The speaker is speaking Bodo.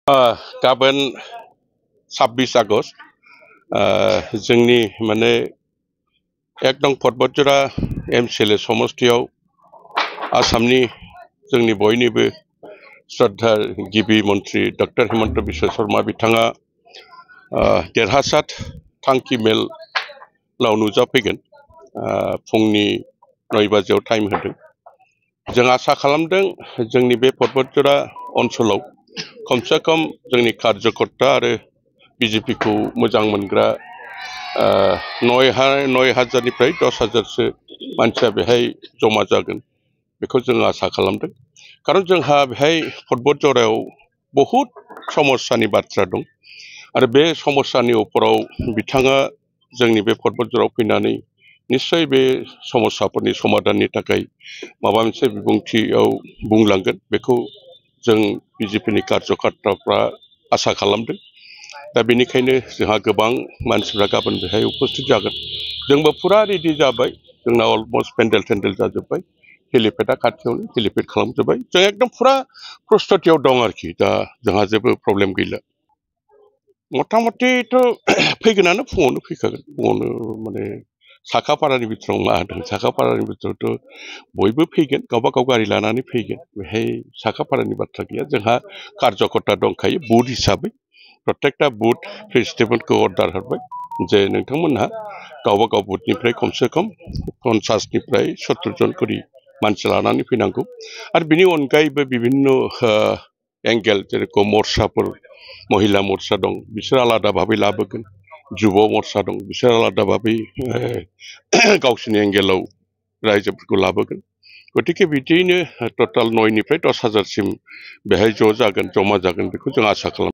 गाबोन 26 आगस्ट जोंनि माने एकदम पर्बतजरा एमसिएलए समष्टियाव आसामनि जोंनि बयनिबो श्रद्धा गिबि मन्त्रि डक्टर हिमन्त बिश्व शर्मा बिथाङा देरहासार थांखि मेलाव नुजाफैगोन फुंनि 9 बाजियाव टाइम होदों। जों आसा खालामदों जोंनि बे पर्बतजरा ओनसोलाव खमसे खम जोंनि कार्यकर्ता आरो बीजेपी को मोजां मोनग्रा 9,000निफ्राय 10,000सो मानसिया बेहाय जमा जागोन बेखौ जों आसा खालामदों। कारण जोंहा बेहाय पर्बतजरायाव बहुत समस्यानि बाथ्रा दं आरो बे समस्यानि उपराव बिथाङा जोंनि बे पर्बतजरायाव फैनानै निश्चय बे समस्याफोरनि समाधाननि थाखाय माबा मोनसे बिबुंथियाव बुंलांगोन बेखौ जों बीजेपीनि कार्यकर्ताफ्रा आसा खालामदों। दा बेनिखायनो जोंहा गोबां मानसिफ्रा गाबोन बेहाय उपस्थित जागोन। जोंबो फुरा रेडि जाबाय, जोंना अलमस्ट पेन्डेल जाजोब्बाय, हेलिपेडआ खाथियावनो हेलिपेड खालामजोब्बाय, जों एकदम फुरा प्रस्तुतियाव दं आरोखि। दा जोंहा जेबो प्रब्लेम गैला। मथा-मथिथ' फैगोनानो फुङावनो फैखागोन, फुङावनो माने साखापारानि बिथोराव मा होदों, साखापारानि बिथोरावथ' बयबो फैगोन, गावबा गाव गारि लानानै फैगोन, बेहाय साखापारानि बाथ्रा गैया। जोंहा कार्यकर्ता दंखायो बुथ हिसाबै, प्रत्येकटा बुथ प्रेसिडेन्टखौ अर्डार होबाय जे नोंथांमोनहा गावबा गाव बुथनिफ्राय खमसे खम 50निफ्राय 70 जन करि मानसि लानानै फैनांगौ। आरो बिनि अनगायैबो बिभिन्न एंगेल जेरेखम मर्चाफोर, महिला मर्चा दं, बिसोर आलादा भाबै लाबोगोन, जुब मर्चा दं, बिसोर आलादा भाबै गावसिनि एंगेलाव रायजोफोरखौ लाबोगोन। गतिके बिदियैनो टोटाल 9निफ्राय 10,000सिम बेहाय जमा जागोन बेखौ जों आसा खालामो।